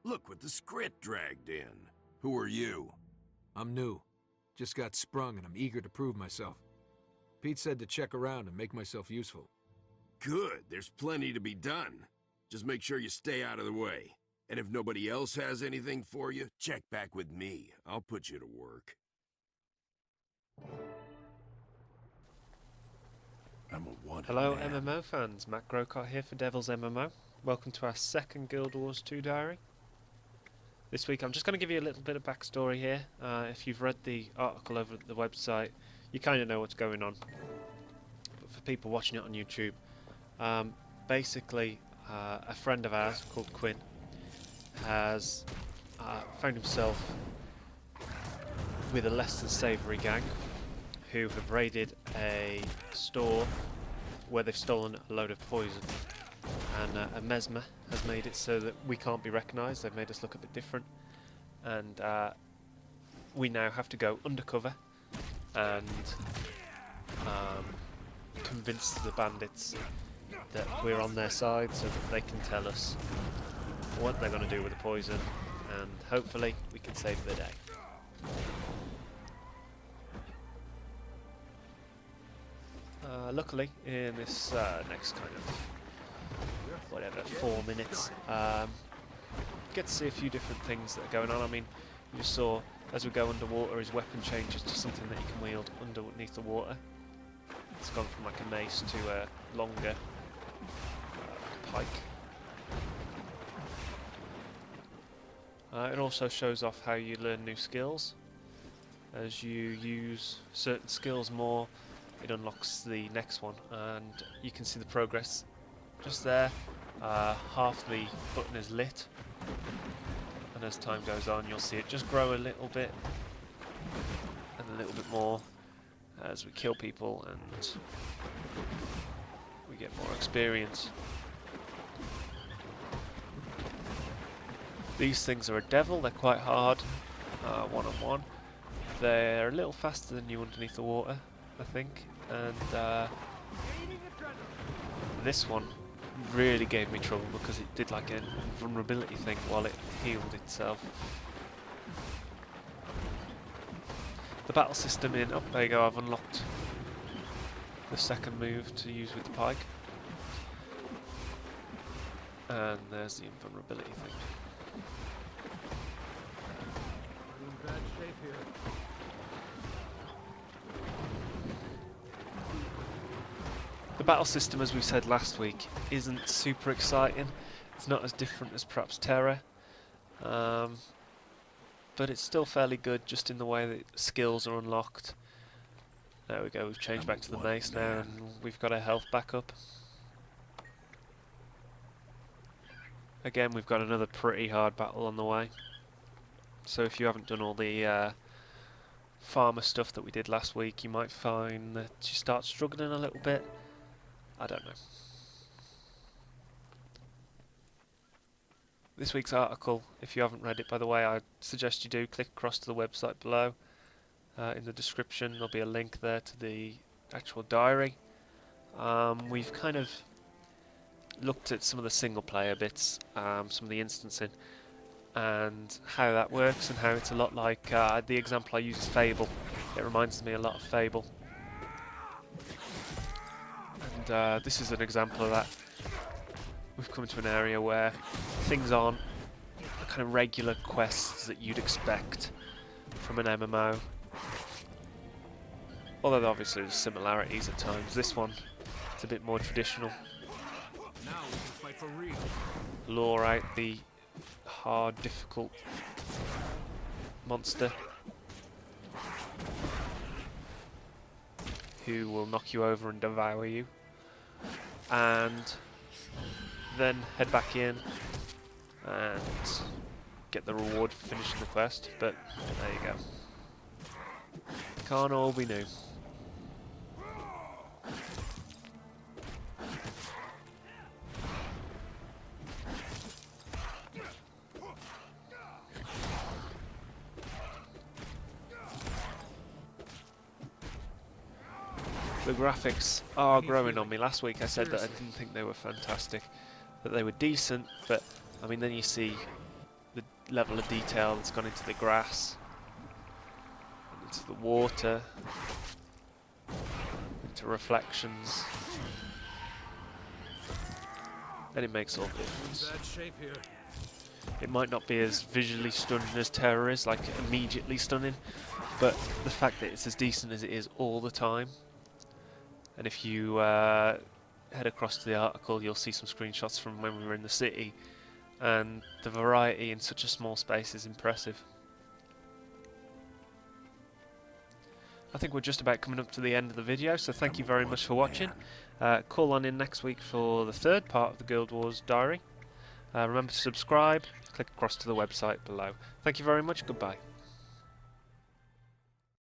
Look what the scrit dragged in. Who are you? I'm new. Just got sprung and I'm eager to prove myself. Pete said to check around and make myself useful. Good, there's plenty to be done. Just make sure you stay out of the way. And if nobody else has anything for you, check back with me. I'll put you to work. I'm a wanted Hello man. MMO fans, Matt Grocott here for Devil's MMO. Welcome to our second Guild Wars 2 diary. This week I'm just going to give you a little bit of backstory here. If you've read the article over at the website, you kind of know what's going on. But for people watching it on YouTube, basically a friend of ours called Quinn has found himself with a less than savoury gang who have raided a store where they've stolen a load of poison, and a mesmer has made it so that we can't be recognised. They've made us look a bit different, and we now have to go undercover and convince the bandits that we're on their side so that they can tell us what they're going to do with the poison, and hopefully we can save the day. Luckily, in this next kind of, 4 minutes, get to see a few different things that are going on. I mean, you just saw, as we go underwater, his weapon changes to something that he can wield underneath the water. It's gone from like a mace to a longer pike. It also shows off how you learn new skills. As you use certain skills more, it unlocks the next one, and you can see the progress just there. Half the button is lit, and as time goes on you'll see it just grow a little bit and a little bit more as we kill people and we get more experience. These things are a devil, they're quite hard one-on-one. They're a little faster than you underneath the water, I think, and this one really gave me trouble because it did like a vulnerability thing while it healed itself. The battle system in, oh there you go, I've unlocked the second move to use with the pike, and there's the invulnerability thing. We're in bad shape here. The battle system, as we said last week, isn't super exciting. It's not as different as perhaps Terra, but it's still fairly good just in the way that skills are unlocked. There we go, we've changed back to the mace now and we've got our health back up. Again, we've got another pretty hard battle on the way. So if you haven't done all the farmer stuff that we did last week, you might find that you start struggling a little bit. I don't know. This week's article, if you haven't read it by the way, I suggest you do. Click across to the website below. In the description there'll be a link there to the actual diary. We've kind of looked at some of the single player bits, some of the instancing, and how that works, and how it's a lot like the example I use is Fable. It reminds me a lot of Fable. And this is an example of that. We've come to an area where things aren't the kind of regular quests that you'd expect from an MMO. Although obviously there's similarities at times. This one, it's a bit more traditional. Now we can fight for real. Lure out the hard, difficult monster who will knock you over and devour you, and then head back in and get the reward for finishing the quest. But there you go. Can't all be new. The graphics are growing on me. Last week I said that I didn't think they were fantastic, that they were decent, but I mean then you see the level of detail that's gone into the grass, into the water, into reflections. And it makes all the difference. Bad shape here. It might not be as visually stunning as Terror is, like immediately stunning, but the fact that it's as decent as it is all the time. And if you head across to the article, you'll see some screenshots from when we were in the city, and the variety in such a small space is impressive. I think we're just about coming up to the end of the video, so thank you very much for watching. Call on in next week for the third part of the Guild Wars Diary. Remember to subscribe, click across to the website below. Thank you very much, goodbye.